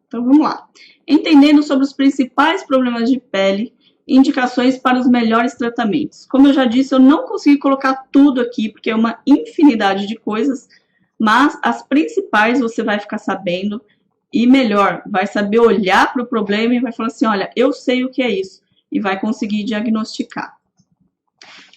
Então vamos lá. Entendendo sobre os principais problemas de pele, indicações para os melhores tratamentos. Como eu já disse, eu não consegui colocar tudo aqui, porque é uma infinidade de coisas, mas as principais você vai ficar sabendo, e melhor, vai saber olhar para o problema e vai falar assim, olha, eu sei o que é isso, e vai conseguir diagnosticar.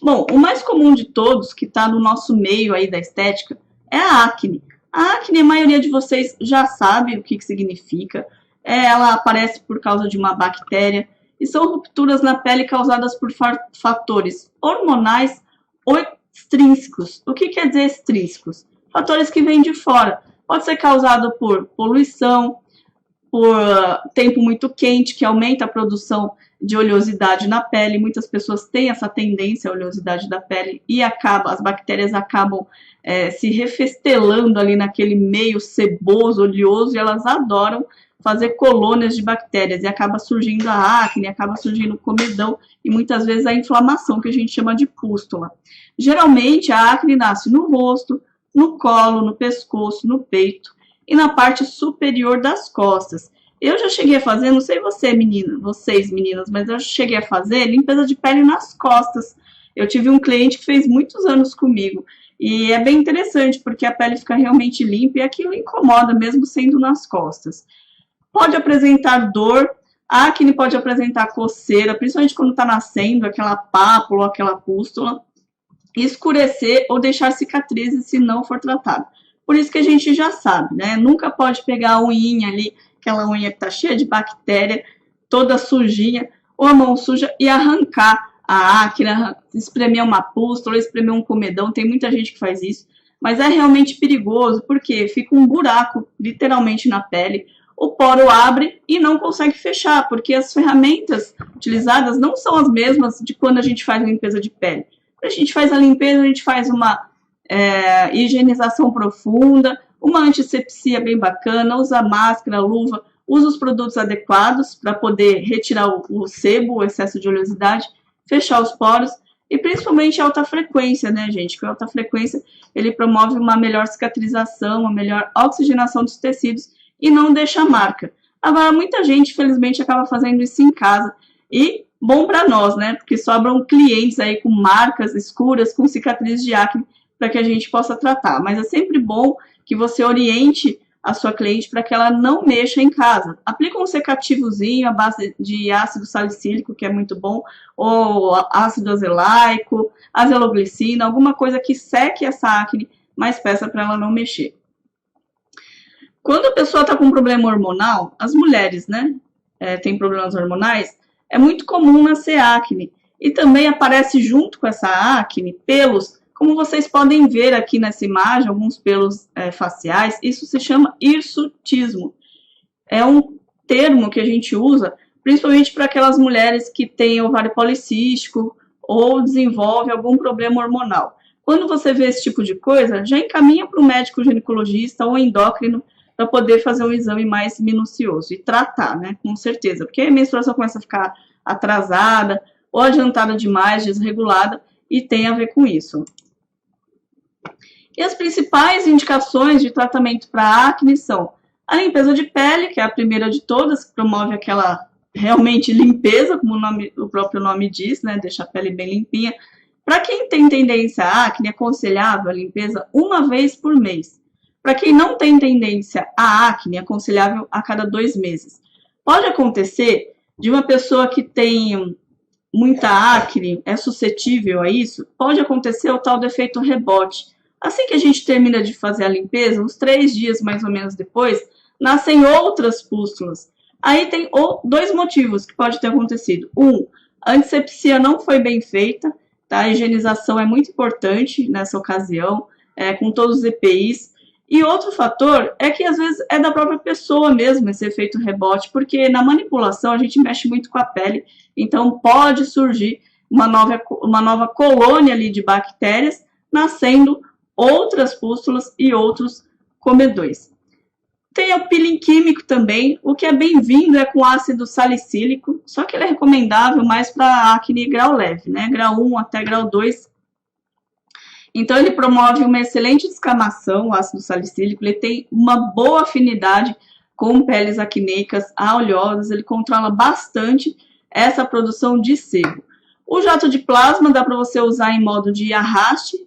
Bom, o mais comum de todos, que está no nosso meio aí da estética, é a acne. A acne, a maioria de vocês já sabe o que significa. Ela aparece por causa de uma bactéria e são rupturas na pele causadas por fatores hormonais ou extrínsecos. O que quer dizer extrínsecos? Fatores que vêm de fora. Pode ser causado por poluição, por tempo muito quente, que aumenta a produção de oleosidade na pele. Muitas pessoas têm essa tendência à oleosidade da pele e as bactérias acabam se refestelando ali naquele meio seboso, oleoso, e elas adoram fazer colônias de bactérias, e acaba surgindo a acne, acaba surgindo o comedão e muitas vezes a inflamação, que a gente chama de pústula. Geralmente a acne nasce no rosto, no colo, no pescoço, no peito e na parte superior das costas. Eu já cheguei a fazer, não sei vocês meninas, mas eu cheguei a fazer limpeza de pele nas costas. Eu tive um cliente que fez muitos anos comigo, e é bem interessante, porque a pele fica realmente limpa e aquilo incomoda, mesmo sendo nas costas. Pode apresentar dor, a acne pode apresentar coceira, principalmente quando está nascendo, aquela pápula, aquela pústula, escurecer ou deixar cicatrizes se não for tratado. Por isso que a gente já sabe, né? Nunca pode pegar a unhinha ali, aquela unha que tá cheia de bactéria, toda sujinha, ou a mão suja e arrancar a acne, espremer uma pústula, espremer um comedão. Tem muita gente que faz isso, mas é realmente perigoso, porque fica um buraco, literalmente, na pele. O poro abre e não consegue fechar, porque as ferramentas utilizadas não são as mesmas de quando a gente faz limpeza de pele. Quando a gente faz a limpeza, a gente faz uma higienização profunda, uma antisepsia bem bacana, usa máscara, luva, usa os produtos adequados para poder retirar o sebo, o excesso de oleosidade, fechar os poros, e principalmente a alta frequência, né, gente? Que a alta frequência, ele promove uma melhor cicatrização, uma melhor oxigenação dos tecidos e não deixa marca. Agora, muita gente, felizmente, acaba fazendo isso em casa, e bom para nós, né? Porque sobram clientes aí com marcas escuras, com cicatrizes de acne, para que a gente possa tratar. Mas é sempre bom que você oriente a sua cliente para que ela não mexa em casa. Aplica um secativozinho à base de ácido salicílico, que é muito bom, ou ácido azelaico, azeloglicina, alguma coisa que seque essa acne, mas peça para ela não mexer. Quando a pessoa está com problema hormonal, as mulheres, né, têm problemas hormonais, é muito comum nascer acne. E também aparece junto com essa acne pelos, como vocês podem ver aqui nessa imagem, alguns pelos faciais. Isso se chama hirsutismo. É um termo que a gente usa principalmente para aquelas mulheres que têm ovário policístico ou desenvolvem algum problema hormonal. Quando você vê esse tipo de coisa, já encaminha para o médico ginecologista ou endócrino para poder fazer um exame mais minucioso e tratar, né, com certeza. Porque a menstruação começa a ficar atrasada ou adiantada demais, desregulada, e tem a ver com isso. E as principais indicações de tratamento para acne são a limpeza de pele, que é a primeira de todas, que promove aquela realmente limpeza, como o próprio nome diz, né? Deixa a pele bem limpinha. Para quem tem tendência à acne, é aconselhável a limpeza uma vez por mês. Para quem não tem tendência à acne, é aconselhável a cada 2 meses. Pode acontecer de uma pessoa que tem muita acne, é suscetível a isso, pode acontecer o tal do efeito rebote. Assim que a gente termina de fazer a limpeza, uns 3 dias mais ou menos depois, nascem outras pústulas. Aí tem 2 motivos que pode ter acontecido. A antisepsia não foi bem feita, tá? A higienização é muito importante nessa ocasião, com todos os EPIs. E outro fator é que às vezes é da própria pessoa mesmo esse efeito rebote, porque na manipulação a gente mexe muito com a pele, então pode surgir uma nova colônia ali de bactérias, nascendo outras pústulas e outros comedões. Tem o peeling químico também, o que é bem-vindo é com ácido salicílico, só que ele é recomendável mais para acne grau leve, né? Grau 1 até grau 2. Então ele promove uma excelente descamação, o ácido salicílico, ele tem uma boa afinidade com peles acneicas oleosas, ele controla bastante essa produção de sebo. O jato de plasma dá para você usar em modo de arraste,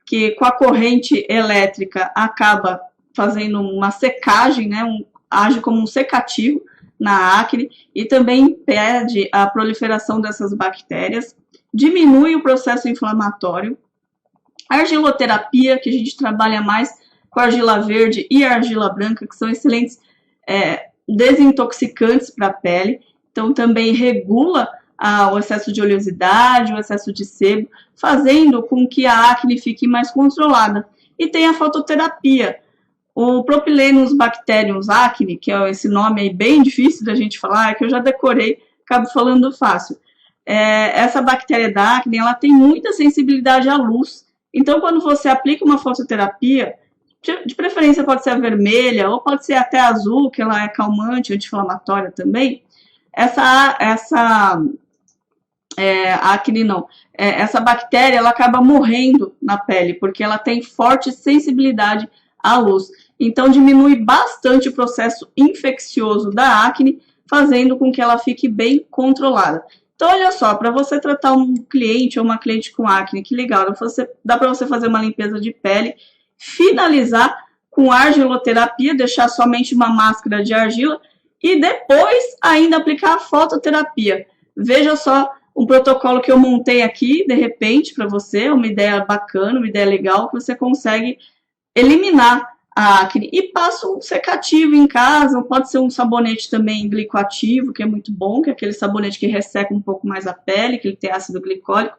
que com a corrente elétrica acaba fazendo uma secagem, né, age como um secativo na acne e também impede a proliferação dessas bactérias, diminui o processo inflamatório. A argiloterapia, que a gente trabalha mais com a argila verde e a argila branca, que são excelentes desintoxicantes para a pele, então também regula o excesso de oleosidade, o excesso de sebo, fazendo com que a acne fique mais controlada. E tem a fototerapia. O Propylenus bacterium acne, que é esse nome aí bem difícil da gente falar, que eu já decorei, acabo falando fácil. Essa bactéria da acne, ela tem muita sensibilidade à luz. Então, quando você aplica uma fototerapia, de preferência pode ser a vermelha, ou pode ser até a azul, que ela é calmante, anti-inflamatória também. Essa bactéria, ela acaba morrendo na pele, porque ela tem forte sensibilidade à luz. Então, diminui bastante o processo infeccioso da acne, fazendo com que ela fique bem controlada. Então, olha só, para você tratar um cliente ou uma cliente com acne, que legal, dá para você fazer uma limpeza de pele, finalizar com argiloterapia, deixar somente uma máscara de argila e depois ainda aplicar a fototerapia. Veja só um protocolo que eu montei aqui, de repente, para você, uma ideia bacana, uma ideia legal, que você consegue eliminar a acne. E passa um secativo em casa, pode ser um sabonete também glicoativo, que é muito bom, que é aquele sabonete que resseca um pouco mais a pele, que ele tem ácido glicólico,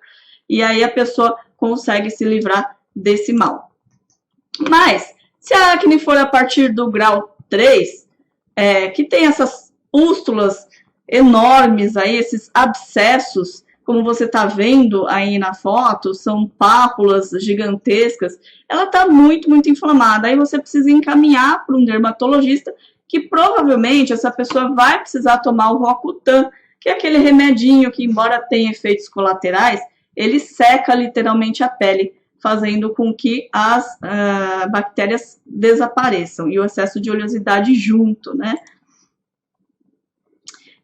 e aí a pessoa consegue se livrar desse mal. Mas, se a acne for a partir do grau 3, que tem essas pústulas enormes aí, esses abscessos, como você está vendo aí na foto, são pápulas gigantescas, ela está muito, muito inflamada. Aí você precisa encaminhar para um dermatologista, que provavelmente essa pessoa vai precisar tomar o Roacutan, que é aquele remedinho que, embora tenha efeitos colaterais, ele seca literalmente a pele, fazendo com que as bactérias desapareçam e o excesso de oleosidade junto, né?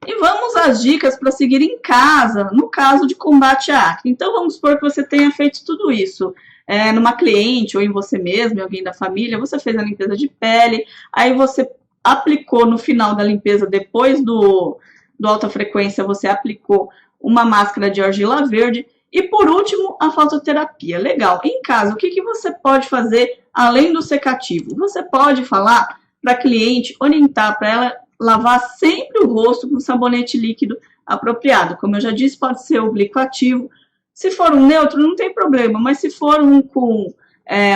E vamos às dicas para seguir em casa, no caso de combate à acne. Então, vamos supor que você tenha feito tudo isso numa cliente ou em você mesmo, em alguém da família, você fez a limpeza de pele, aí você aplicou no final da limpeza, depois do alta frequência, você aplicou uma máscara de argila verde, e por último, a fototerapia. Legal. Em casa, o que você pode fazer além do secativo? Você pode falar para a cliente, orientar para ela lavar sempre o rosto com sabonete líquido apropriado. Como eu já disse, pode ser o glicoativo. Se for um neutro, não tem problema, mas se for um com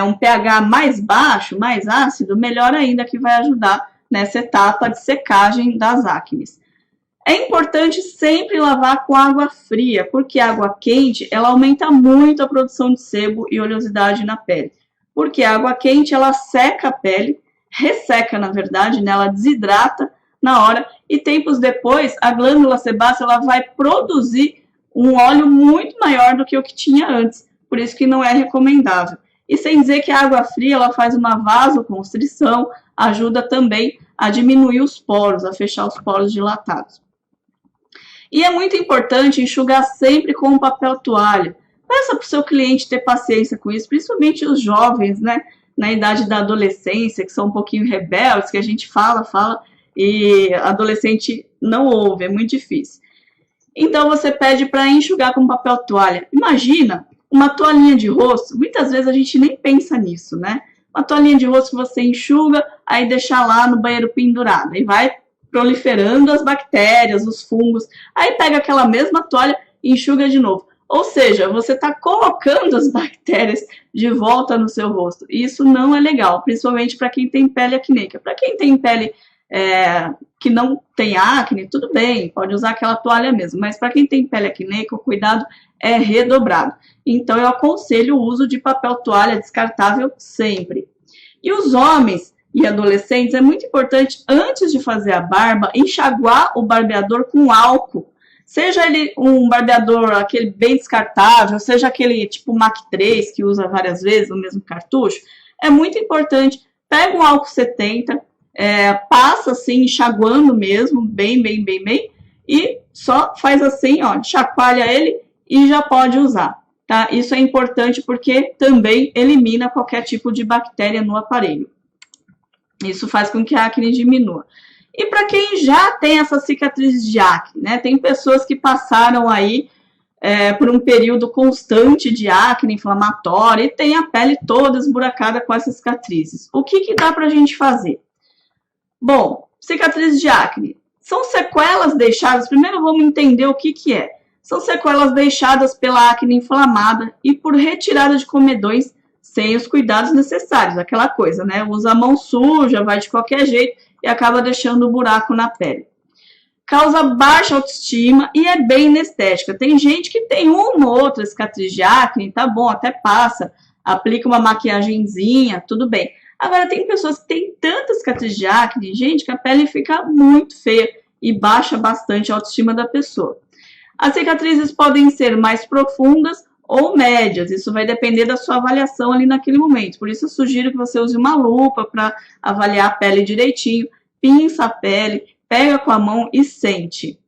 um pH mais baixo, mais ácido, melhor ainda, que vai ajudar nessa etapa de secagem das acnes. É importante sempre lavar com água fria, porque a água quente, ela aumenta muito a produção de sebo e oleosidade na pele. Porque a água quente, ela seca a pele, resseca, na verdade, né? Ela desidrata na hora, e tempos depois, a glândula sebácea, ela vai produzir um óleo muito maior do que o que tinha antes, por isso que não é recomendável. E sem dizer que a água fria, ela faz uma vasoconstrição, ajuda também a diminuir os poros, a fechar os poros dilatados. E é muito importante enxugar sempre com um papel toalha. Peça para o seu cliente ter paciência com isso, principalmente os jovens, né, na idade da adolescência, que são um pouquinho rebeldes, que a gente fala, e adolescente não ouve, é muito difícil. Então você pede para enxugar com papel toalha. Imagina uma toalhinha de rosto, muitas vezes a gente nem pensa nisso, né? Uma toalhinha de rosto que você enxuga, aí deixa lá no banheiro pendurada, e vai proliferando as bactérias, os fungos, aí pega aquela mesma toalha e enxuga de novo. Ou seja, você está colocando as bactérias de volta no seu rosto. E isso não é legal, principalmente para quem tem pele acneica. Para quem tem pele que não tem acne, tudo bem, pode usar aquela toalha mesmo. Mas para quem tem pele acneica, o cuidado é redobrado. Então eu aconselho o uso de papel toalha descartável sempre. E os homens e adolescentes, é muito importante, antes de fazer a barba, enxaguar o barbeador com álcool. Seja ele um barbeador, aquele bem descartável, seja aquele tipo Mac 3, que usa várias vezes o mesmo cartucho, é muito importante. Pega um álcool 70, passa assim, enxaguando mesmo, bem, e só faz assim, ó, chacoalha ele e já pode usar, tá? Isso é importante porque também elimina qualquer tipo de bactéria no aparelho. Isso faz com que a acne diminua. E para quem já tem essa cicatriz de acne, né? Tem pessoas que passaram aí por um período constante de acne inflamatória e tem a pele toda esburacada com essas cicatrizes. O que dá para a gente fazer? Bom, cicatrizes de acne são sequelas deixadas. Primeiro vamos entender o que é. São sequelas deixadas pela acne inflamada e por retirada de comedões sem os cuidados necessários. Aquela coisa, né? Usa a mão suja, vai de qualquer jeito e acaba deixando o buraco na pele. Causa baixa autoestima e é bem inestética. Tem gente que tem uma ou outra cicatriz de acne, tá bom, até passa, aplica uma maquiagenzinha, tudo bem. Agora tem pessoas que têm tanta cicatriz de acne, gente, que a pele fica muito feia e baixa bastante a autoestima da pessoa. As cicatrizes podem ser mais profundas ou médias, isso vai depender da sua avaliação ali naquele momento. Por isso eu sugiro que você use uma lupa para avaliar a pele direitinho, pinça a pele, pega com a mão e sente.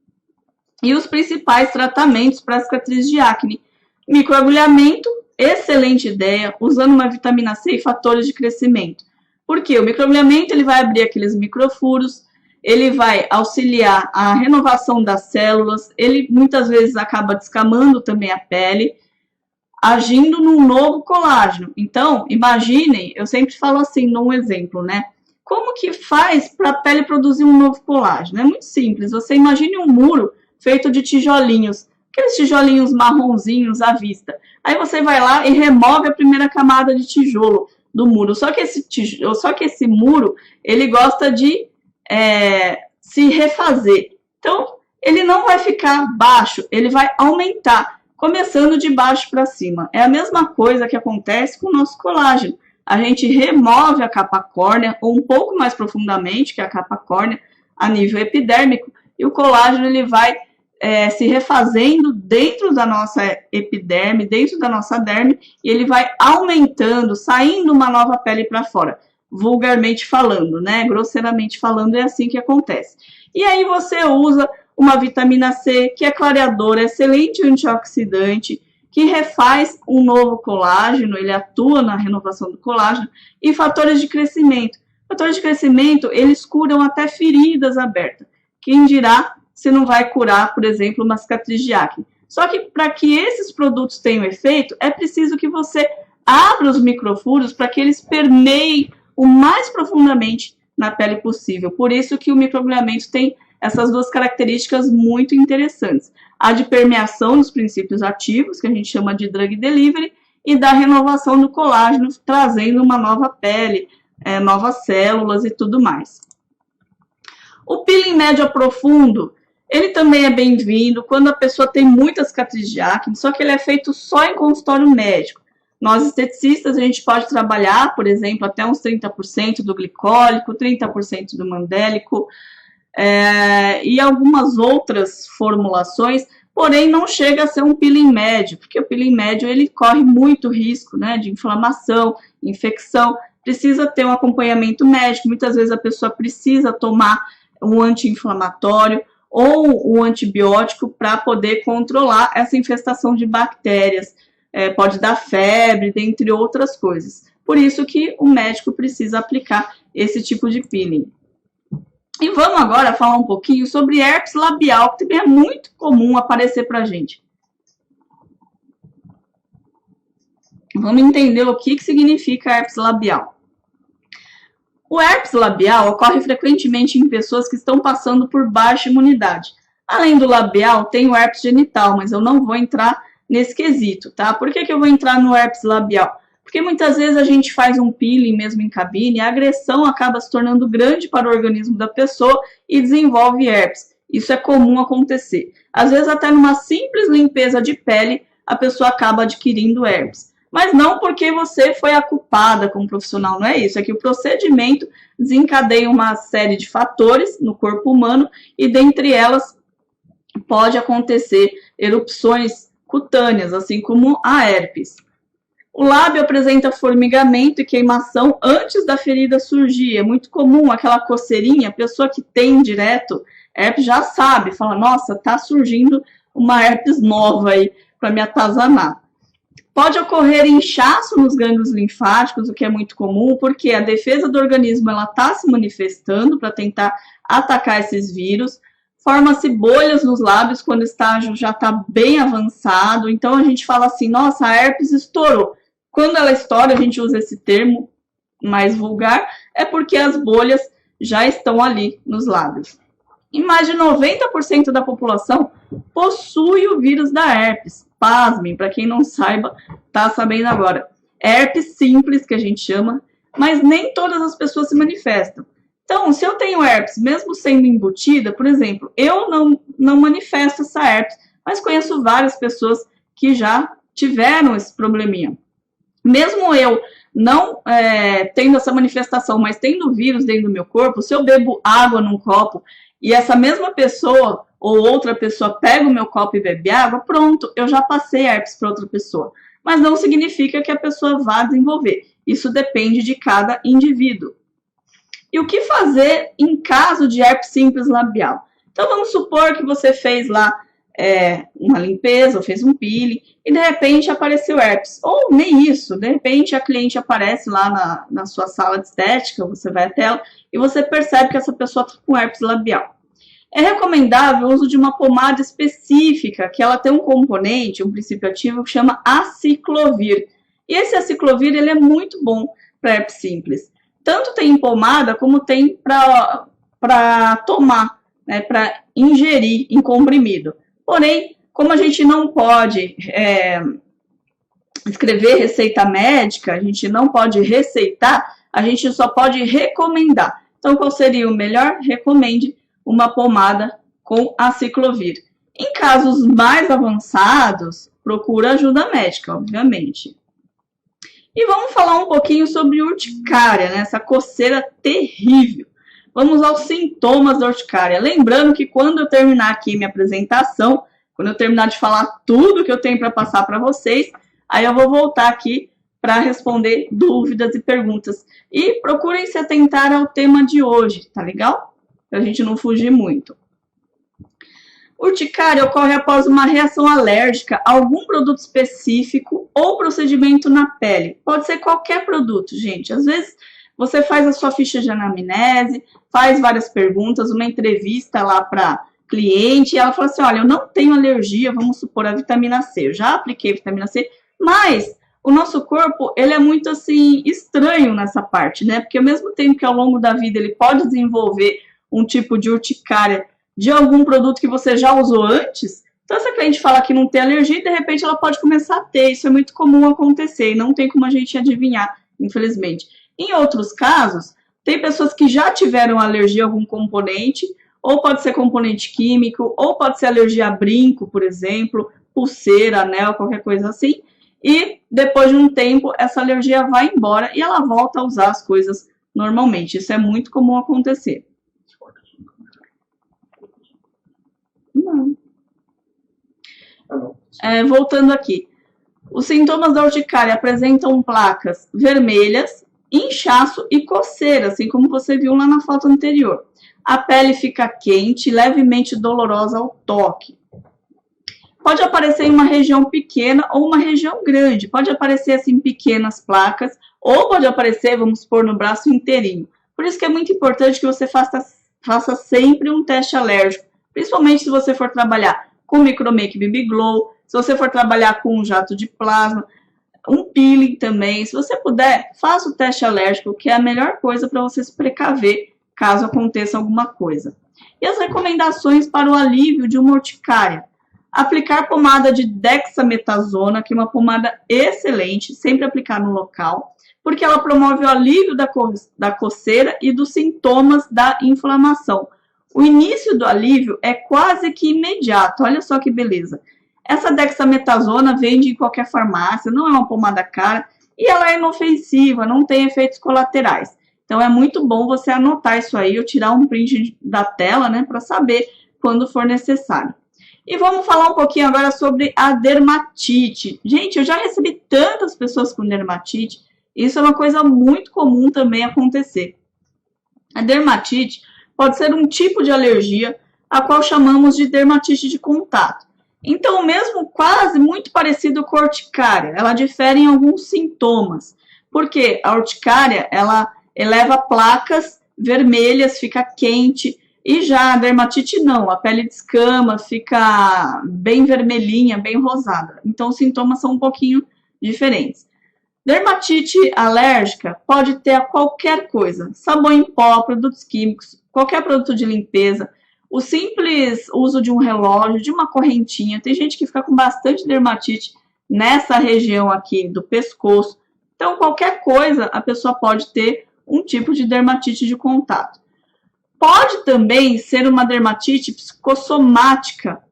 E os principais tratamentos para cicatriz de acne: microagulhamento, excelente ideia, usando uma vitamina C e fatores de crescimento. Porque o microagulhamento ele vai abrir aqueles microfuros, ele vai auxiliar a renovação das células, ele muitas vezes acaba descamando também a pele, agindo num novo colágeno. Então, imaginem, eu sempre falo assim, num exemplo, né? Como que faz para a pele produzir um novo colágeno? É muito simples. Você imagine um muro feito de tijolinhos, aqueles tijolinhos marronzinhos à vista. Aí você vai lá e remove a primeira camada de tijolo do muro. Só que esse muro, ele gosta de se refazer. Então, ele não vai ficar baixo, ele vai aumentar, começando de baixo para cima. É a mesma coisa que acontece com o nosso colágeno. A gente remove a capa córnea, ou um pouco mais profundamente que a capa córnea, a nível epidérmico, e o colágeno ele vai se refazendo dentro da nossa epiderme, dentro da nossa derme, e ele vai aumentando, saindo uma nova pele para fora, vulgarmente falando, né? Grosseiramente falando, é assim que acontece. E aí você usa uma vitamina C, que é clareadora, excelente antioxidante, que refaz um novo colágeno, ele atua na renovação do colágeno, e fatores de crescimento. Fatores de crescimento, eles curam até feridas abertas. Quem dirá se não vai curar, por exemplo, uma cicatriz de acne. Só que para que esses produtos tenham efeito, é preciso que você abra os microfuros para que eles permeiem o mais profundamente na pele possível. Por isso que o microagulhamento tem essas duas características muito interessantes. A de permeação dos princípios ativos, que a gente chama de drug delivery, e da renovação do colágeno, trazendo uma nova pele, novas células e tudo mais. O peeling médio a profundo, ele também é bem-vindo quando a pessoa tem muitas cicatriz de acne, só que ele é feito só em consultório médico. Nós, esteticistas, a gente pode trabalhar, por exemplo, até uns 30% do glicólico, 30% do mandélico, e algumas outras formulações, porém não chega a ser um peeling médio, porque o peeling médio ele corre muito risco, né, de inflamação, infecção, precisa ter um acompanhamento médico, muitas vezes a pessoa precisa tomar um anti-inflamatório ou um antibiótico para poder controlar essa infestação de bactérias, pode dar febre, dentre outras coisas. Por isso que o médico precisa aplicar esse tipo de peeling. E vamos agora falar um pouquinho sobre herpes labial, que também é muito comum aparecer para a gente. Vamos entender o que significa herpes labial. O herpes labial ocorre frequentemente em pessoas que estão passando por baixa imunidade. Além do labial, tem o herpes genital, mas eu não vou entrar nesse quesito, tá? Por que eu vou entrar no herpes labial? Porque muitas vezes a gente faz um peeling mesmo em cabine, a agressão acaba se tornando grande para o organismo da pessoa e desenvolve herpes. Isso é comum acontecer. Às vezes até numa simples limpeza de pele, a pessoa acaba adquirindo herpes. Mas não porque você foi a culpada como profissional, não é isso. É que o procedimento desencadeia uma série de fatores no corpo humano e dentre elas pode acontecer erupções cutâneas, assim como a herpes. O lábio apresenta formigamento e queimação antes da ferida surgir. É muito comum aquela coceirinha, a pessoa que tem direto herpes já sabe, fala, nossa, tá surgindo uma herpes nova aí para me atazanar. Pode ocorrer inchaço nos gânglios linfáticos, o que é muito comum, porque a defesa do organismo ela está se manifestando para tentar atacar esses vírus. Forma-se bolhas nos lábios quando o estágio já está bem avançado. Então a gente fala assim, nossa, a herpes estourou. Quando ela estoura, a gente usa esse termo mais vulgar, é porque as bolhas já estão ali nos lábios. E mais de 90% da população possui o vírus da herpes. Pasmem, para quem não saiba, tá sabendo agora. Herpes simples, que a gente chama, mas nem todas as pessoas se manifestam. Então, se eu tenho herpes, mesmo sendo embutida, por exemplo, eu não manifesto essa herpes, mas conheço várias pessoas que já tiveram esse probleminha. Mesmo eu não tendo essa manifestação, mas tendo o vírus dentro do meu corpo, se eu bebo água num copo e essa mesma pessoa ou outra pessoa pega o meu copo e bebe água, pronto, eu já passei herpes para outra pessoa. Mas não significa que a pessoa vá desenvolver. Isso depende de cada indivíduo. E o que fazer em caso de herpes simples labial? Então vamos supor que você fez lá uma limpeza, ou fez um peeling, e de repente apareceu herpes. Ou nem isso, de repente a cliente aparece lá na sua sala de estética, você vai até ela, e você percebe que essa pessoa está com herpes labial. É recomendável o uso de uma pomada específica, que ela tem um componente, um princípio ativo, que chama aciclovir. E esse aciclovir ele é muito bom para herpes simples. Tanto tem em pomada, como tem para tomar, né, para ingerir em comprimido. Porém, como a gente não pode escrever receita médica, a gente não pode receitar, a gente só pode recomendar. Então, qual seria o melhor? Recomende uma pomada com aciclovir. Em casos mais avançados, procura ajuda médica, obviamente. E vamos falar um pouquinho sobre urticária, né? Essa coceira terrível. Vamos aos sintomas da urticária. Lembrando que quando eu terminar aqui minha apresentação, quando eu terminar de falar tudo que eu tenho para passar para vocês, aí eu vou voltar aqui para responder dúvidas e perguntas. E procurem se atentar ao tema de hoje, tá legal? Para a gente não fugir muito. Urticária ocorre após uma reação alérgica a algum produto específico ou procedimento na pele. Pode ser qualquer produto, gente. Às vezes você faz a sua ficha de anamnese, faz várias perguntas, uma entrevista lá para cliente, e ela fala assim, olha, eu não tenho alergia, vamos supor, a vitamina C. Eu já apliquei vitamina C, mas o nosso corpo, ele é muito, assim, estranho nessa parte, né? Porque ao mesmo tempo que ao longo da vida ele pode desenvolver um tipo de urticária de algum produto que você já usou antes, então essa cliente fala que não tem alergia e de repente ela pode começar a ter. Isso é muito comum acontecer e não tem como a gente adivinhar, infelizmente. Em outros casos, tem pessoas que já tiveram alergia a algum componente, ou pode ser componente químico, ou pode ser alergia a brinco, por exemplo, pulseira, anel, qualquer coisa assim, e depois de um tempo essa alergia vai embora e ela volta a usar as coisas normalmente. Isso é muito comum acontecer. Voltando aqui, os sintomas da urticária apresentam placas vermelhas, inchaço e coceira, assim como você viu lá na foto anterior. A pele fica quente, levemente dolorosa ao toque. Pode aparecer em uma região pequena ou uma região grande. Pode aparecer assim pequenas placas ou pode aparecer, vamos supor, no braço inteirinho. Por isso que é muito importante que você faça sempre um teste alérgico, principalmente se você for trabalhar com Micromake BB Glow, se você for trabalhar com um jato de plasma, um peeling também. Se você puder, faça o teste alérgico, que é a melhor coisa para você se precaver caso aconteça alguma coisa. E as recomendações para o alívio de uma urticária. Aplicar pomada de dexametasona, que é uma pomada excelente, sempre aplicar no local, porque ela promove o alívio da coceira e dos sintomas da inflamação. O início do alívio é quase que imediato, olha só que beleza. Essa dexametasona vende em qualquer farmácia, não é uma pomada cara e ela é inofensiva, não tem efeitos colaterais. Então é muito bom você anotar isso aí ou tirar um print da tela, né, para saber quando for necessário. E vamos falar um pouquinho agora sobre a dermatite. Gente, eu já recebi tantas pessoas com dermatite, isso é uma coisa muito comum também acontecer. A dermatite pode ser um tipo de alergia, a qual chamamos de dermatite de contato. Então, mesmo quase muito parecido com a urticária, ela difere em alguns sintomas. Porque a urticária, ela eleva placas vermelhas, fica quente, e já a dermatite não, a pele descama, fica bem vermelhinha, bem rosada. Então, os sintomas são um pouquinho diferentes. Dermatite alérgica pode ter a qualquer coisa, sabão em pó, produtos químicos, qualquer produto de limpeza, o simples uso de um relógio, de uma correntinha. Tem gente que fica com bastante dermatite nessa região aqui do pescoço. Então, qualquer coisa a pessoa pode ter um tipo de dermatite de contato. Pode também ser uma dermatite psicossomática,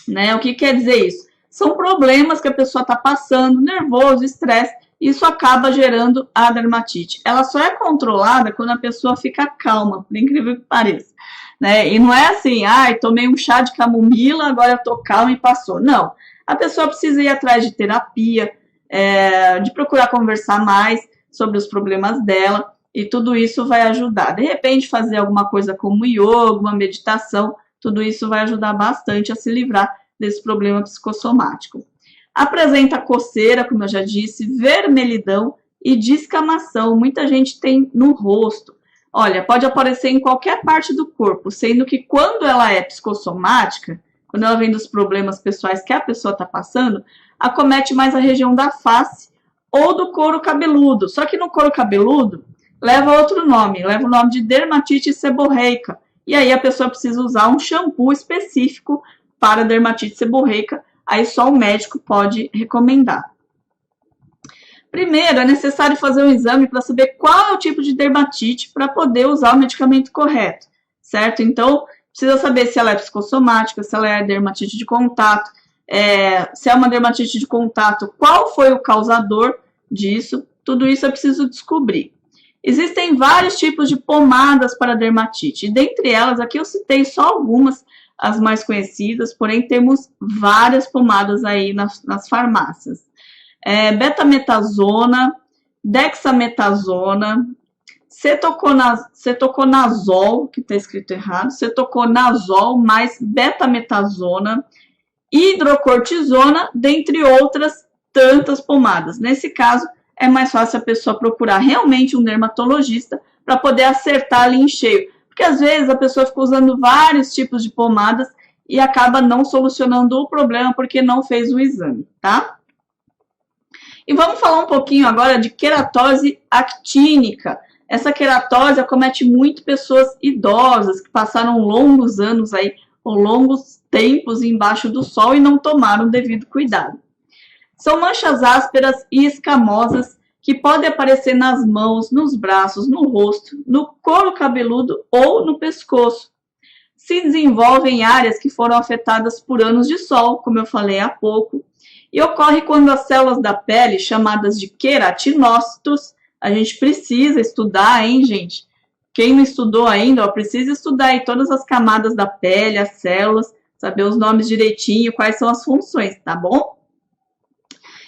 né? O que quer dizer isso? São problemas que a pessoa está passando, nervoso, estresse, e isso acaba gerando a dermatite. Ela só é controlada quando a pessoa fica calma, por incrível que pareça. Né? E não é assim, tomei um chá de camomila, agora eu tô calma e passou. Não, a pessoa precisa ir atrás de terapia, de procurar conversar mais sobre os problemas dela, e tudo isso vai ajudar. De repente, fazer alguma coisa como yoga, uma meditação, tudo isso vai ajudar bastante a se livrar desse problema psicossomático. Apresenta coceira, como eu já disse, vermelhidão e descamação. Muita gente tem no rosto. Olha, pode aparecer em qualquer parte do corpo, sendo que quando ela é psicossomática, quando ela vem dos problemas pessoais que a pessoa está passando, acomete mais a região da face ou do couro cabeludo. Só que no couro cabeludo leva outro nome, leva o nome de dermatite seborreica. E aí a pessoa precisa usar um shampoo específico para dermatite seborreica, aí só o médico pode recomendar. Primeiro, é necessário fazer um exame para saber qual é o tipo de dermatite para poder usar o medicamento correto, certo? Então, precisa saber se ela é psicossomática, se ela é dermatite de contato, se é uma dermatite de contato, qual foi o causador disso, tudo isso é preciso descobrir. Existem vários tipos de pomadas para dermatite, e dentre elas, aqui eu citei só algumas, as mais conhecidas, porém temos várias pomadas aí nas farmácias. Betametasona, dexametasona, cetoconazol, que está escrito errado, cetoconazol mais betametasona, hidrocortisona, dentre outras tantas pomadas. Nesse caso, é mais fácil a pessoa procurar realmente um dermatologista para poder acertar ali em cheio. Porque às vezes a pessoa fica usando vários tipos de pomadas e acaba não solucionando o problema porque não fez o exame, tá? E vamos falar um pouquinho agora de queratose actínica. Essa queratose acomete muito pessoas idosas que passaram longos anos aí, ou longos tempos embaixo do sol e não tomaram o devido cuidado. São manchas ásperas e escamosas que podem aparecer nas mãos, nos braços, no rosto, no couro cabeludo ou no pescoço. Se desenvolvem em áreas que foram afetadas por anos de sol, como eu falei há pouco, e ocorre quando as células da pele, chamadas de queratinócitos, a gente precisa estudar, hein, gente? Quem não estudou ainda, precisa estudar aí todas as camadas da pele, as células, saber os nomes direitinho, quais são as funções, tá bom?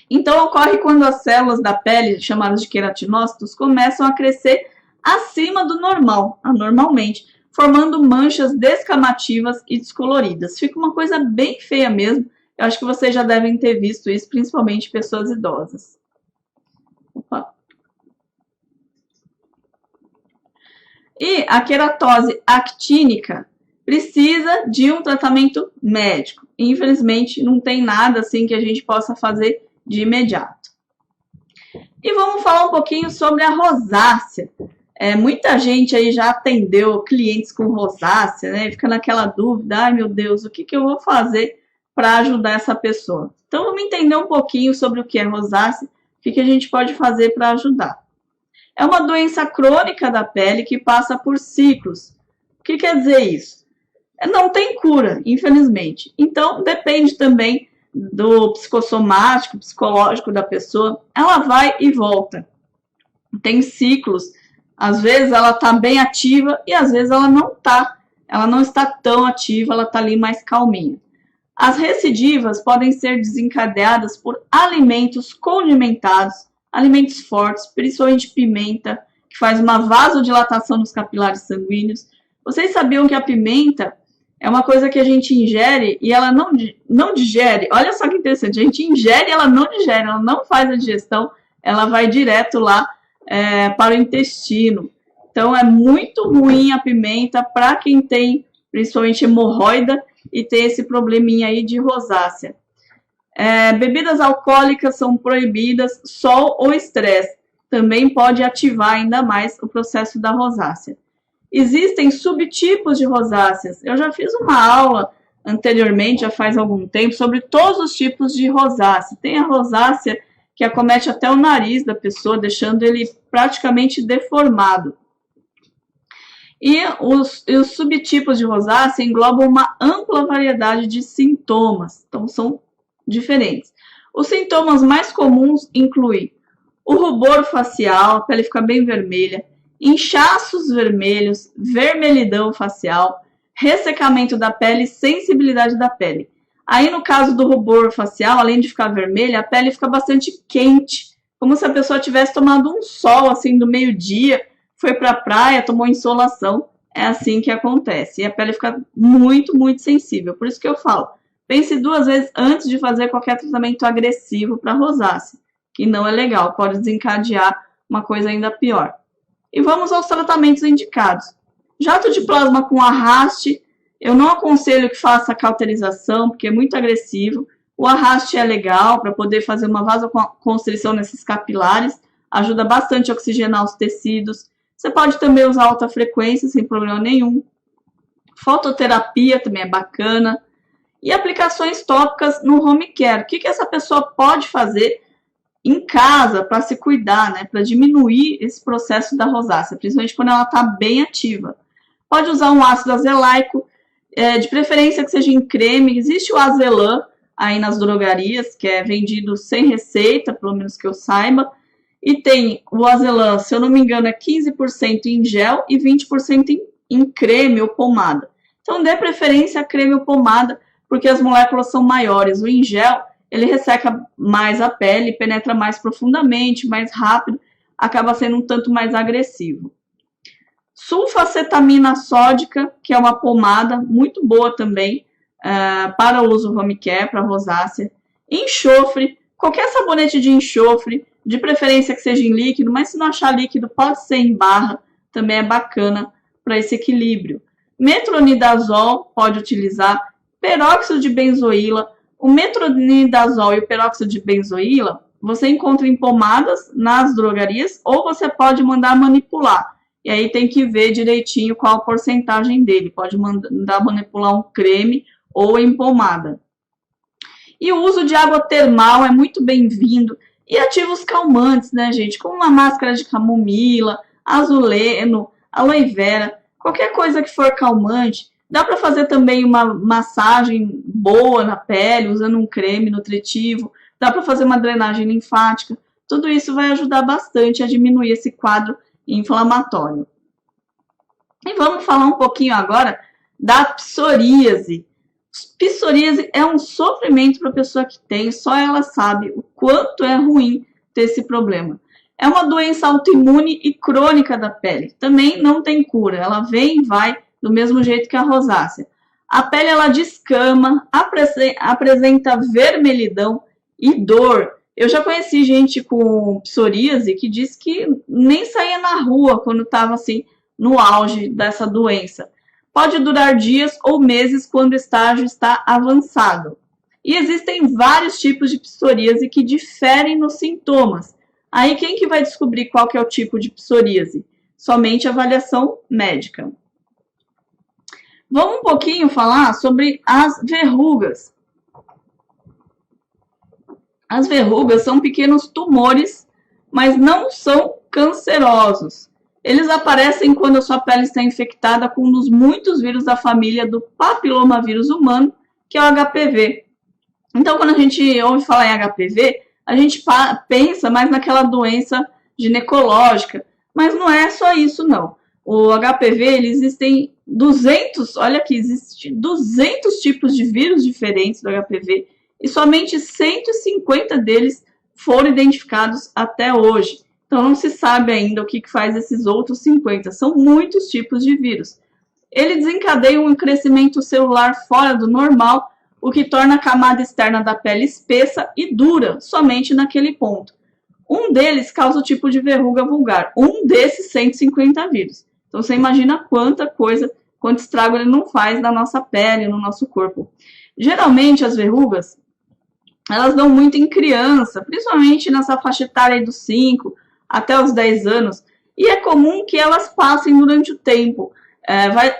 Então, ocorre quando as células da pele, chamadas de queratinócitos, começam a crescer acima do normal, anormalmente, formando manchas descamativas e descoloridas. Fica uma coisa bem feia mesmo. Eu acho que vocês já devem ter visto isso, principalmente pessoas idosas. Opa. E a queratose actínica precisa de um tratamento médico. Infelizmente, não tem nada assim que a gente possa fazer de imediato. E vamos falar um pouquinho sobre a rosácea. Muita gente aí já atendeu clientes com rosácea, né? Fica naquela dúvida, ai meu Deus, o que eu vou fazer para ajudar essa pessoa? Então vamos entender um pouquinho sobre o que é rosácea, o que a gente pode fazer para ajudar. É uma doença crônica da pele que passa por ciclos. O que quer dizer isso? Não tem cura, infelizmente. Então depende também do psicossomático, psicológico da pessoa, ela vai e volta. Tem ciclos, às vezes ela está bem ativa e às vezes ela não está tão ativa, ela está ali mais calminha. As recidivas podem ser desencadeadas por alimentos condimentados, alimentos fortes, principalmente pimenta, que faz uma vasodilatação nos capilares sanguíneos. Vocês sabiam que a pimenta é uma coisa que a gente ingere e ela não digere? Olha só que interessante, a gente ingere e ela não digere, ela não faz a digestão, ela vai direto lá para o intestino. Então é muito ruim a pimenta para quem tem principalmente hemorroida e tem esse probleminha aí de rosácea. Bebidas alcoólicas são proibidas, sol ou estresse também pode ativar ainda mais o processo da rosácea. Existem subtipos de rosáceas. Eu já fiz uma aula anteriormente, já faz algum tempo, sobre todos os tipos de rosácea. Tem a rosácea que acomete até o nariz da pessoa, deixando ele praticamente deformado. E os subtipos de rosácea englobam uma ampla variedade de sintomas, então são diferentes. Os sintomas mais comuns incluem o rubor facial, a pele fica bem vermelha, inchaços vermelhos, vermelhidão facial, ressecamento da pele e sensibilidade da pele. Aí no caso do rubor facial, além de ficar vermelha, a pele fica bastante quente, como se a pessoa tivesse tomado um sol assim do meio-dia, foi para a praia, tomou insolação, é assim que acontece. E a pele fica muito, muito sensível. Por isso que eu falo, pense 2 vezes antes de fazer qualquer tratamento agressivo para rosácea, que não é legal, pode desencadear uma coisa ainda pior. E vamos aos tratamentos indicados. Jato de plasma com arraste, eu não aconselho que faça cauterização, porque é muito agressivo. O arraste é legal para poder fazer uma vasoconstrição nesses capilares, ajuda bastante a oxigenar os tecidos. Você pode também usar alta frequência, sem problema nenhum. Fototerapia também é bacana. E aplicações tópicas no home care. O que essa pessoa pode fazer em casa para se cuidar, né? Para diminuir esse processo da rosácea, principalmente quando ela está bem ativa. Pode usar um ácido azelaico, de preferência que seja em creme. Existe o Azelã aí nas drogarias, que é vendido sem receita, pelo menos que eu saiba. E tem o Azelã, se eu não me engano, é 15% em gel e 20% em creme ou pomada. Então, dê preferência a creme ou pomada, porque as moléculas são maiores. O em gel, ele resseca mais a pele, penetra mais profundamente, mais rápido, acaba sendo um tanto mais agressivo. Sulfacetamina sódica, que é uma pomada muito boa também para o uso home care, para rosácea. Enxofre, qualquer sabonete de enxofre, de preferência que seja em líquido, mas se não achar líquido, pode ser em barra, também é bacana para esse equilíbrio. Metronidazol, pode utilizar. Peróxido de benzoíla. O metronidazol e o peróxido de benzoíla, você encontra em pomadas nas drogarias, ou você pode mandar manipular. E aí tem que ver direitinho qual a porcentagem dele. Pode mandar manipular um creme ou em pomada. E o uso de água termal é muito bem-vindo. E ativos calmantes, né, gente? Como uma máscara de camomila, azuleno, aloe vera, qualquer coisa que for calmante. Dá para fazer também uma massagem boa na pele, usando um creme nutritivo. Dá para fazer uma drenagem linfática. Tudo isso vai ajudar bastante a diminuir esse quadro inflamatório. E vamos falar um pouquinho agora da psoríase. Psoríase é um sofrimento para a pessoa que tem, só ela sabe o quanto é ruim ter esse problema. É uma doença autoimune e crônica da pele. Também não tem cura, ela vem e vai do mesmo jeito que a rosácea. A pele ela descama, apresenta vermelhidão e dor. Eu já conheci gente com psoríase que disse que nem saía na rua quando estava assim no auge dessa doença. Pode durar dias ou meses quando o estágio está avançado. E existem vários tipos de psoríase que diferem nos sintomas. Aí quem que vai descobrir qual que é o tipo de psoríase? Somente avaliação médica. Vamos um pouquinho falar sobre as verrugas. As verrugas são pequenos tumores, mas não são cancerosos. Eles aparecem quando a sua pele está infectada com um dos muitos vírus da família do papilomavírus humano, que é o HPV. Então, quando a gente ouve falar em HPV, a gente pensa mais naquela doença ginecológica, mas não é só isso, não. O HPV, existem 200, olha aqui, existem 200 tipos de vírus diferentes do HPV e somente 150 deles foram identificados até hoje. Então, não se sabe ainda o que faz esses outros 50. São muitos tipos de vírus. Ele desencadeia um crescimento celular fora do normal, o que torna a camada externa da pele espessa e dura somente naquele ponto. Um deles causa o tipo de verruga vulgar, um desses 150 vírus. Então, você imagina quanta coisa, quanto estrago ele não faz na nossa pele, no nosso corpo. Geralmente, as verrugas, elas dão muito em criança, principalmente nessa faixa etária aí dos 5 até os 10 anos, e é comum que elas passem durante o tempo.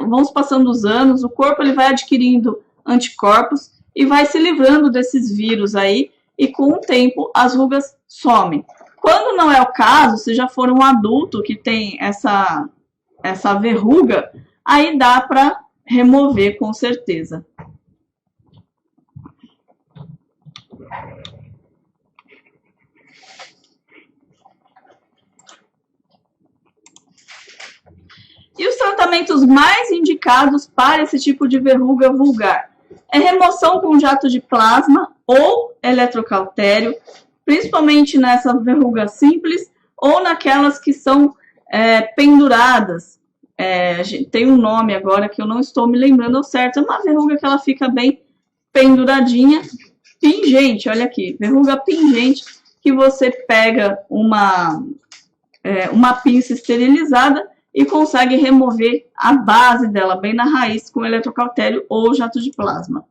Vão se passando os anos, o corpo ele vai adquirindo anticorpos e vai se livrando desses vírus aí, e com o tempo as rugas somem. Quando não é o caso, se já for um adulto que tem essa verruga, aí dá para remover com certeza. E os tratamentos mais indicados para esse tipo de verruga vulgar é remoção com jato de plasma ou eletrocautério, principalmente nessa verruga simples ou naquelas que são penduradas. Tem um nome agora que eu não estou me lembrando ao certo, é uma verruga que ela fica bem penduradinha, pingente, olha aqui, verruga pingente, que você pega uma pinça esterilizada e consegue remover a base dela bem na raiz com eletrocautério ou jato de plasma.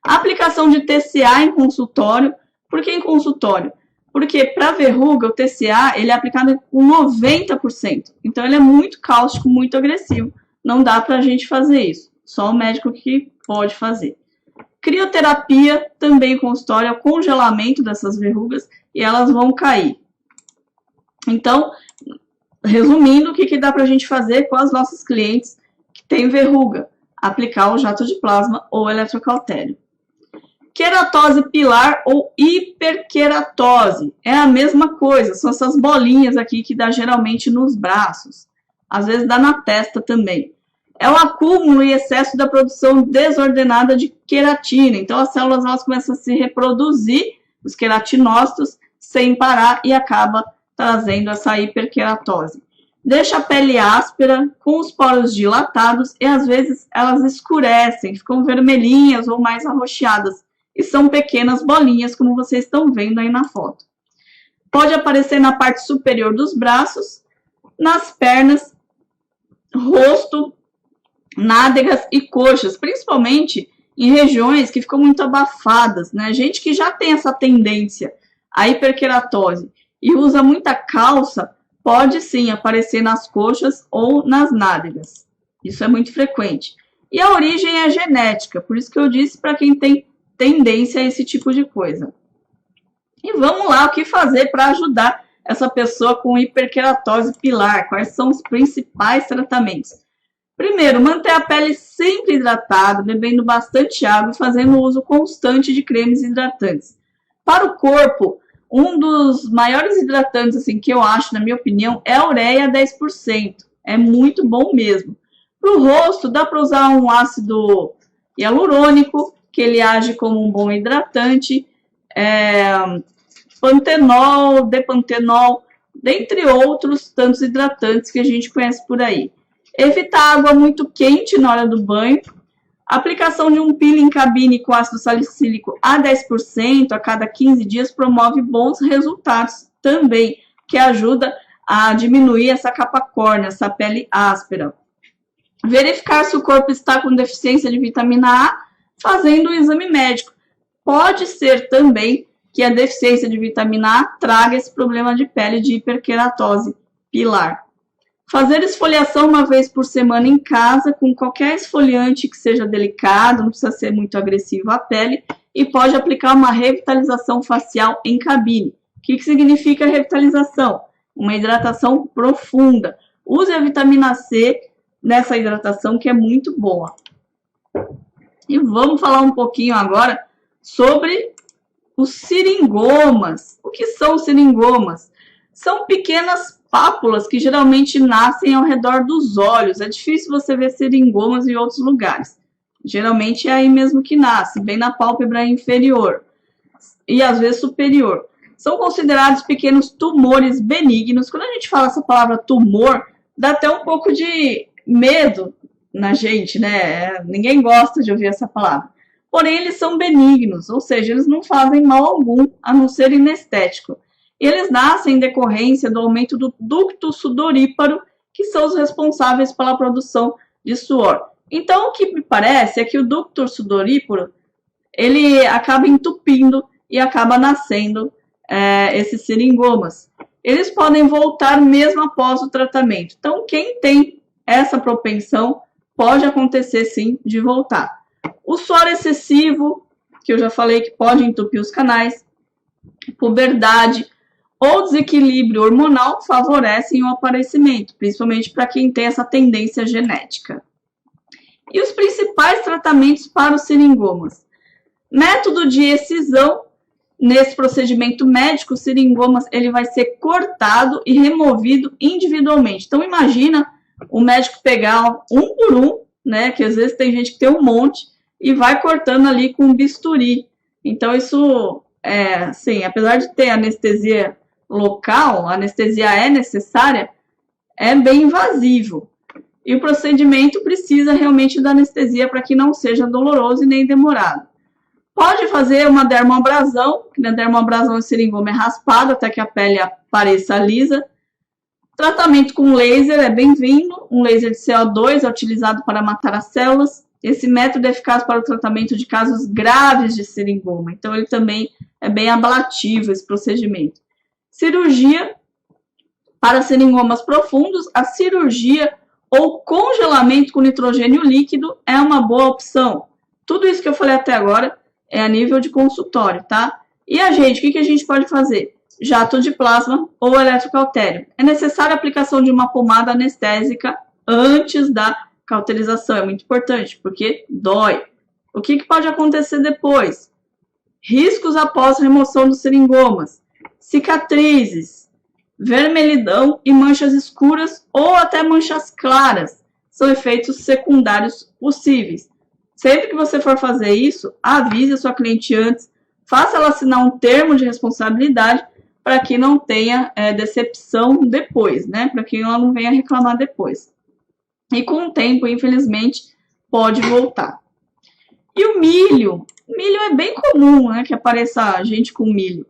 A aplicação de TCA em consultório. Por que em consultório? Porque para verruga, o TCA ele é aplicado com 90%. Então, ele é muito cáustico, muito agressivo. Não dá para a gente fazer isso. Só o médico que pode fazer. Crioterapia, também em consultório, é o congelamento dessas verrugas e elas vão cair. Então, resumindo, o que dá para a gente fazer com as nossas clientes que têm verruga? Aplicar o jato de plasma ou eletrocautério. Queratose pilar ou hiperqueratose. É a mesma coisa, são essas bolinhas aqui que dá geralmente nos braços. Às vezes dá na testa também. É o acúmulo e excesso da produção desordenada de queratina. Então, as células elas começam a se reproduzir, os queratinócitos, sem parar e acaba trazendo essa hiperqueratose. Deixa a pele áspera, com os poros dilatados e às vezes elas escurecem, ficam vermelhinhas ou mais arroxeadas. E são pequenas bolinhas, como vocês estão vendo aí na foto. Pode aparecer na parte superior dos braços, nas pernas, rosto, nádegas e coxas, principalmente em regiões que ficam muito abafadas, né? Gente que já tem essa tendência à hiperqueratose e usa muita calça, pode sim aparecer nas coxas ou nas nádegas. Isso é muito frequente. E a origem é genética, por isso que eu disse para quem tem tendência a esse tipo de coisa. E vamos lá, o que fazer para ajudar essa pessoa com hiperqueratose pilar? Quais são os principais tratamentos? Primeiro, manter a pele sempre hidratada, bebendo bastante água e fazendo uso constante de cremes hidratantes. Para o corpo, um dos maiores hidratantes assim, que eu acho, na minha opinião, é a ureia 10%. É muito bom mesmo. Para o rosto, dá para usar um ácido hialurônico, que ele age como um bom hidratante, pantenol, depantenol, dentre outros tantos hidratantes que a gente conhece por aí. Evitar água muito quente na hora do banho. Aplicação de um peeling em cabine com ácido salicílico a 10% a cada 15 dias promove bons resultados também, que ajuda a diminuir essa capa córnea, essa pele áspera. Verificar se o corpo está com deficiência de vitamina A, fazendo o exame médico. Pode ser também que a deficiência de vitamina A traga esse problema de pele de hiperqueratose pilar. Fazer esfoliação uma vez por semana em casa, com qualquer esfoliante que seja delicado, não precisa ser muito agressivo à pele, e pode aplicar uma revitalização facial em cabine. O que significa revitalização? Uma hidratação profunda. Use a vitamina C nessa hidratação, que é muito boa. E vamos falar um pouquinho agora sobre os seringomas. O que são os seringomas? São pequenas pápulas que geralmente nascem ao redor dos olhos. É difícil você ver seringomas em outros lugares. Geralmente é aí mesmo que nasce, bem na pálpebra inferior e às vezes superior. São considerados pequenos tumores benignos. Quando a gente fala essa palavra tumor, dá até um pouco de medo na gente, né? Ninguém gosta de ouvir essa palavra. Porém, eles são benignos, ou seja, eles não fazem mal algum, a não ser inestético. E eles nascem em decorrência do aumento do ducto sudoríparo, que são os responsáveis pela produção de suor. Então, o que me parece é que o ducto sudoríparo, ele acaba entupindo e acaba nascendo esses seringomas. Eles podem voltar mesmo após o tratamento. Então, quem tem essa propensão, pode acontecer sim de voltar. O suor excessivo, que eu já falei que pode entupir os canais, puberdade ou desequilíbrio hormonal favorecem o aparecimento, principalmente para quem tem essa tendência genética. E os principais tratamentos para os seringomas? Método de excisão. Nesse procedimento médico, o seringomas ele vai ser cortado e removido individualmente. Então, imagina o médico pegar um por um, né, que às vezes tem gente que tem um monte, e vai cortando ali com um bisturi. Então, isso, assim, apesar de ter anestesia local, a anestesia é necessária, é bem invasivo. E o procedimento precisa realmente da anestesia para que não seja doloroso e nem demorado. Pode fazer uma dermoabrasão, que na dermoabrasão o seringoma é raspado até que a pele apareça lisa. Tratamento com laser é bem-vindo. Um laser de CO2 é utilizado para matar as células. Esse método é eficaz para o tratamento de casos graves de seringoma. Então, ele também é bem ablativo, esse procedimento. Cirurgia para seringomas profundos. A cirurgia ou congelamento com nitrogênio líquido é uma boa opção. Tudo isso que eu falei até agora é a nível de consultório, tá? E a gente, o que a gente pode fazer? Jato de plasma ou eletrocautério. É necessária a aplicação de uma pomada anestésica antes da cauterização. É muito importante, porque dói. O que pode acontecer depois? Riscos após remoção dos seringomas. Cicatrizes, vermelhidão e manchas escuras ou até manchas claras. São efeitos secundários possíveis. Sempre que você for fazer isso, avise a sua cliente antes, faça ela assinar um termo de responsabilidade para que não tenha decepção depois, né? Para que ela não venha reclamar depois. E com o tempo, infelizmente, pode voltar. E o milho? Milho é bem comum, né? Que apareça gente com milho.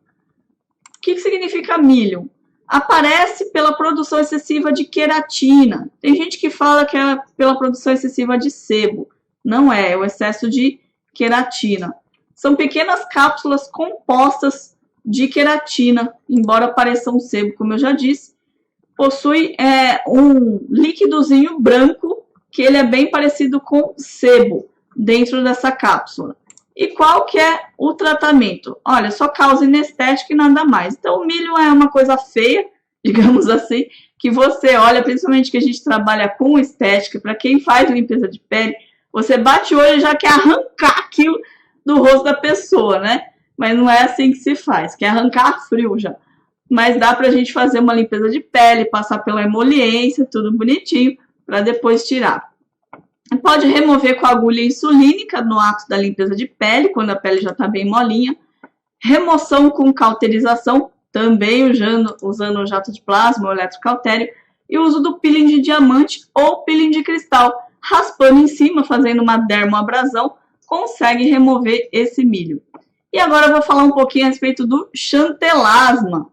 O que significa milho? Aparece pela produção excessiva de queratina. Tem gente que fala que é pela produção excessiva de sebo. Não é, é o excesso de queratina. São pequenas cápsulas compostas de queratina, embora pareçam sebo, como eu já disse. Possui um líquidozinho branco, que ele é bem parecido com sebo, dentro dessa cápsula. E qual que é o tratamento? Olha, só causa inestética e nada mais. Então, o milho é uma coisa feia, digamos assim, que você olha, principalmente que a gente trabalha com estética, para quem faz limpeza de pele, você bate o olho e já quer arrancar aquilo do rosto da pessoa, né? Mas não é assim que se faz, quer arrancar frio já. Mas dá pra gente fazer uma limpeza de pele, passar pela emoliência, tudo bonitinho, para depois tirar. Pode remover com agulha insulínica no ato da limpeza de pele, quando a pele já está bem molinha. Remoção com cauterização, também usando o jato de plasma ou eletrocautério. E o uso do peeling de diamante ou peeling de cristal. Raspando em cima, fazendo uma dermoabrasão, consegue remover esse milho. E agora eu vou falar um pouquinho a respeito do xantelasma.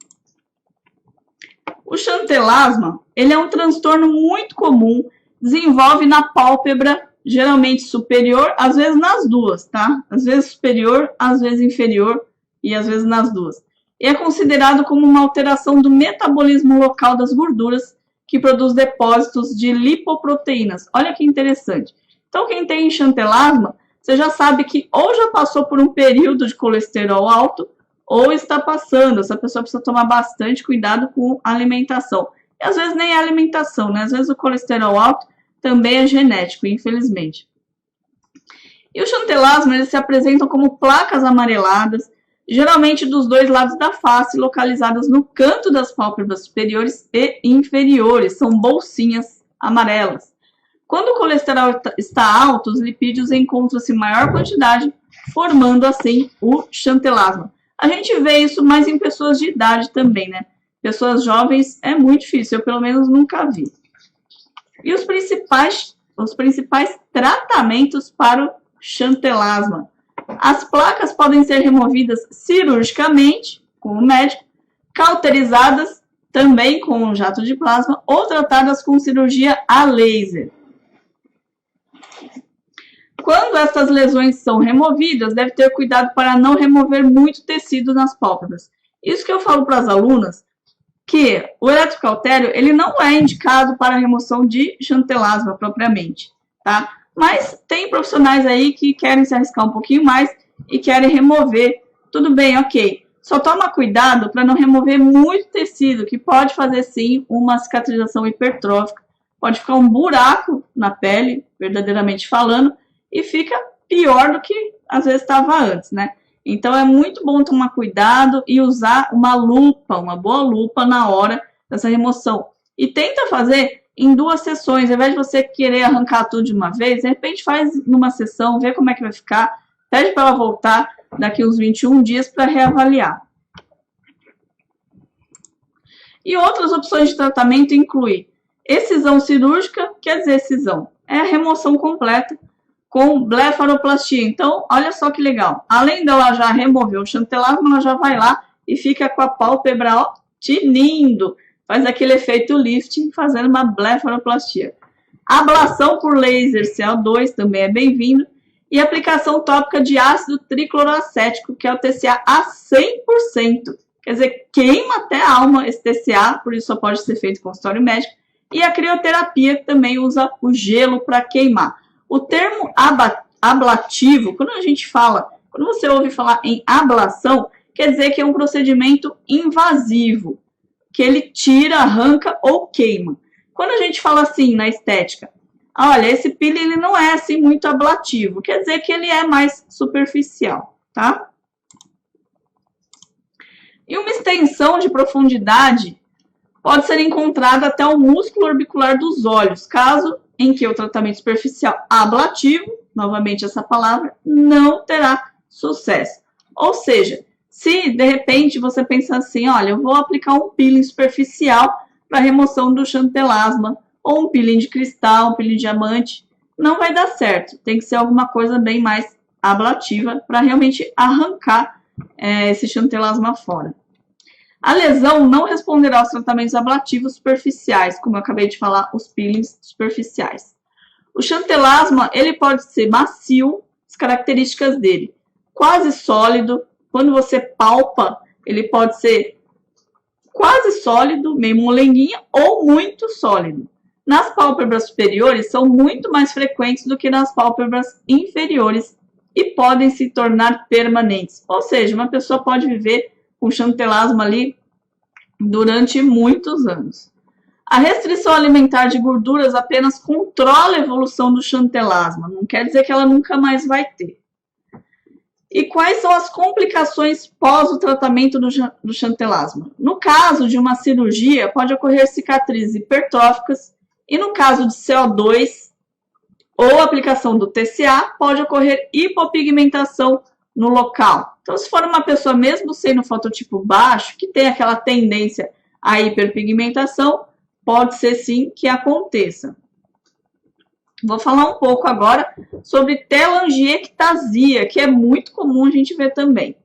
O xantelasma, ele é um transtorno muito comum, desenvolve na pálpebra, geralmente superior, às vezes nas duas, tá? Às vezes superior, às vezes inferior e às vezes nas duas. E é considerado como uma alteração do metabolismo local das gorduras que produz depósitos de lipoproteínas. Olha que interessante. Então, quem tem xantelasma, você já sabe que ou já passou por um período de colesterol alto ou está passando. Essa pessoa precisa tomar bastante cuidado com a alimentação. E às vezes nem é alimentação, né? Às vezes o colesterol alto também é genético, infelizmente. E o xantelasma, eles se apresentam como placas amareladas, geralmente dos dois lados da face, localizadas no canto das pálpebras superiores e inferiores. São bolsinhas amarelas. Quando o colesterol está alto, os lipídios encontram-se em maior quantidade, formando assim o xantelasma. A gente vê isso mais em pessoas de idade também, né? Pessoas jovens é muito difícil, eu pelo menos nunca vi. E os principais tratamentos para o xantelasma. As placas podem ser removidas cirurgicamente, com o médico, cauterizadas também com um jato de plasma ou tratadas com cirurgia a laser. Quando essas lesões são removidas, deve ter cuidado para não remover muito tecido nas pálpebras. Isso que eu falo para as alunas, que o eletrocautério ele não é indicado para a remoção de xantelasma propriamente, tá? Mas tem profissionais aí que querem se arriscar um pouquinho mais e querem remover. Tudo bem, ok. Só toma cuidado para não remover muito tecido, que pode fazer sim uma cicatrização hipertrófica. Pode ficar um buraco na pele, verdadeiramente falando, e fica pior do que às vezes estava antes, né? Então é muito bom tomar cuidado e usar uma lupa, uma boa lupa na hora dessa remoção. E tenta fazer em 2 sessões, ao invés de você querer arrancar tudo de uma vez, de repente faz numa sessão, vê como é que vai ficar, pede para ela voltar daqui uns 21 dias para reavaliar. E outras opções de tratamento incluem excisão cirúrgica, quer dizer excisão, é a remoção completa com blefaroplastia. Então, olha só que legal. Além dela já remover o xantelasma, ela já vai lá e fica com a pálpebra, ó, tinindo. Faz aquele efeito lifting, fazendo uma blefaroplastia. Ablação por laser CO2 também é bem-vindo. E aplicação tópica de ácido tricloroacético, que é o TCA a 100%. Quer dizer, queima até a alma esse TCA, por isso só pode ser feito em consultório médico. E a crioterapia, que também usa o gelo para queimar. O termo ablativo, quando você ouve falar em ablação, quer dizer que é um procedimento invasivo, que ele tira, arranca ou queima. Quando a gente fala assim na estética, olha, esse peeling ele não é assim muito ablativo, quer dizer que ele é mais superficial, tá? E uma extensão de profundidade pode ser encontrada até o músculo orbicular dos olhos, caso em que o tratamento superficial ablativo, novamente essa palavra, não terá sucesso. Ou seja, se de repente você pensa assim, olha, eu vou aplicar um peeling superficial para remoção do xantelasma, ou um peeling de cristal, um peeling de diamante, não vai dar certo. Tem que ser alguma coisa bem mais ablativa para realmente arrancar esse xantelasma fora. A lesão não responderá aos tratamentos ablativos superficiais, como eu acabei de falar, os peelings superficiais. O xantelasma, ele pode ser macio, as características dele, quase sólido, quando você palpa, ele pode ser quase sólido, meio molenguinha, ou muito sólido. Nas pálpebras superiores, são muito mais frequentes do que nas pálpebras inferiores e podem se tornar permanentes. Ou seja, uma pessoa pode viver com xantelasma ali durante muitos anos. A restrição alimentar de gorduras apenas controla a evolução do xantelasma, não quer dizer que ela nunca mais vai ter. E quais são as complicações pós o tratamento do xantelasma? No caso de uma cirurgia, pode ocorrer cicatrizes hipertróficas e no caso de CO2 ou aplicação do TCA, pode ocorrer hipopigmentação no local. Então, se for uma pessoa mesmo sendo fototipo baixo, que tem aquela tendência à hiperpigmentação, pode ser sim que aconteça. Vou falar um pouco agora sobre telangiectasia, que é muito comum a gente ver também.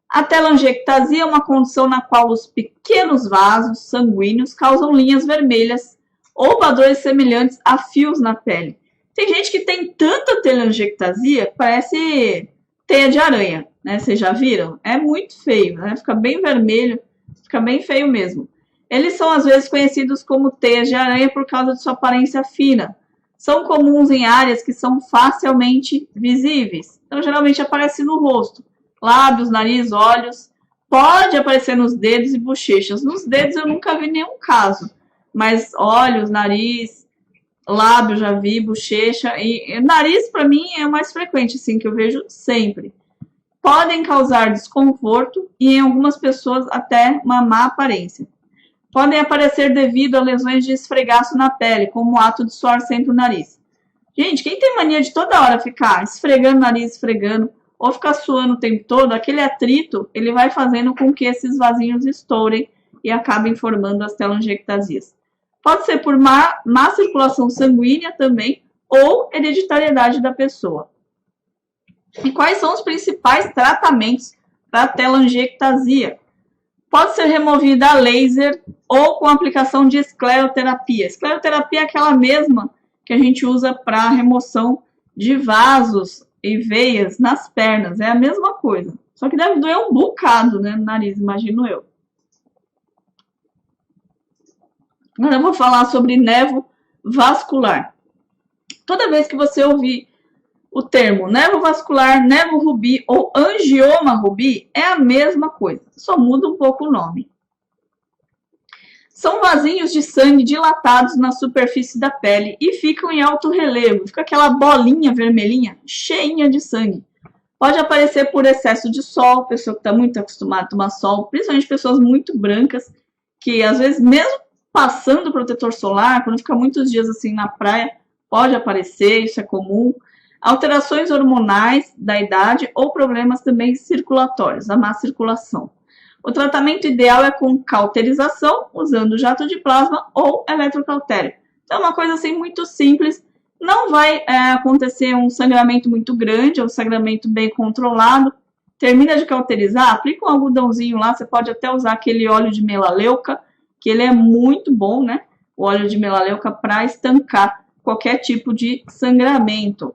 A telangiectasia é uma condição na qual os pequenos vasos sanguíneos causam linhas vermelhas ou padrões semelhantes a fios na pele. Tem gente que tem tanta telangiectasia que parece teia de aranha, né? Vocês já viram? É muito feio, né? Fica bem vermelho, fica bem feio mesmo. Eles são às vezes conhecidos como teias de aranha por causa de sua aparência fina. São comuns em áreas que são facilmente visíveis. Então, geralmente aparece no rosto, lábios, nariz, olhos. Pode aparecer nos dedos e bochechas. Nos dedos eu nunca vi nenhum caso, mas olhos, nariz, lábio já vi, bochecha e nariz para mim é o mais frequente, assim, que eu vejo sempre. podem causar desconforto e, em algumas pessoas, até uma má aparência. Podem aparecer devido a lesões de esfregaço na pele, como o ato de suar sempre o nariz. Gente, quem tem mania de toda hora ficar esfregando o nariz, esfregando, ou ficar suando o tempo todo, aquele atrito, ele vai fazendo com que esses vasinhos estourem e acabem formando as telangiectasias. Pode ser por má circulação sanguínea também, ou hereditariedade da pessoa. E quais são os principais tratamentos para a telangiectasia? Pode ser removida a laser ou com aplicação de escleroterapia. Escleroterapia é aquela mesma que a gente usa para remoção de vasos e veias nas pernas. É a mesma coisa. Só que deve doer um bocado, né, no nariz, imagino eu. Agora eu vou falar sobre névoa vascular. Toda vez que você ouvir o termo névoa vascular, névoa rubi ou angioma rubi, é a mesma coisa, só muda um pouco o nome. São vasinhos de sangue dilatados na superfície da pele e ficam em alto relevo. Fica aquela bolinha vermelhinha, cheinha de sangue. Pode aparecer por excesso de sol, pessoa que está muito acostumada a tomar sol, principalmente pessoas muito brancas, que às vezes mesmo passando protetor solar, quando fica muitos dias assim na praia, pode aparecer, isso é comum. Alterações hormonais da idade ou problemas também circulatórios, a má circulação. O tratamento ideal é com cauterização, usando jato de plasma ou eletrocautério. Então, é uma coisa assim muito simples, não vai acontecer um sangramento muito grande, é um sangramento bem controlado. Termina de cauterizar, aplica um algodãozinho lá, você pode até usar aquele óleo de melaleuca, que ele é muito bom, né? O óleo de melaleuca para estancar qualquer tipo de sangramento.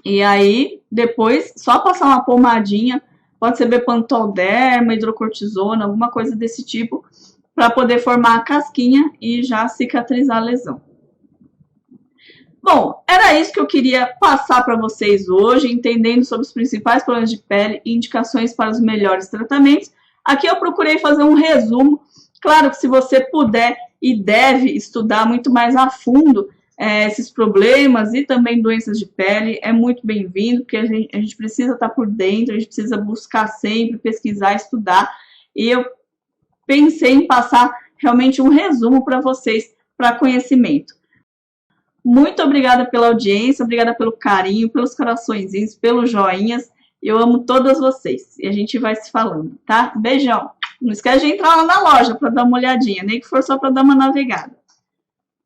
E aí, depois, só passar uma pomadinha, pode ser Bepantol-derma, hidrocortisona, alguma coisa desse tipo, para poder formar a casquinha e já cicatrizar a lesão. Bom, era isso que eu queria passar para vocês hoje, entendendo sobre os principais problemas de pele e indicações para os melhores tratamentos. Aqui eu procurei fazer um resumo. Claro que se você puder e deve estudar muito mais a fundo esses problemas e também doenças de pele, é muito bem-vindo, porque a gente precisa estar por dentro, a gente precisa buscar sempre, pesquisar, estudar. E eu pensei em passar realmente um resumo para vocês, para conhecimento. Muito obrigada pela audiência, obrigada pelo carinho, pelos coraçõezinhos, pelos joinhas. Eu amo todas vocês e a gente vai se falando, tá? Beijão! Não esquece de entrar lá na loja para dar uma olhadinha, nem que for só para dar uma navegada.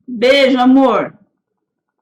Beijo, amor!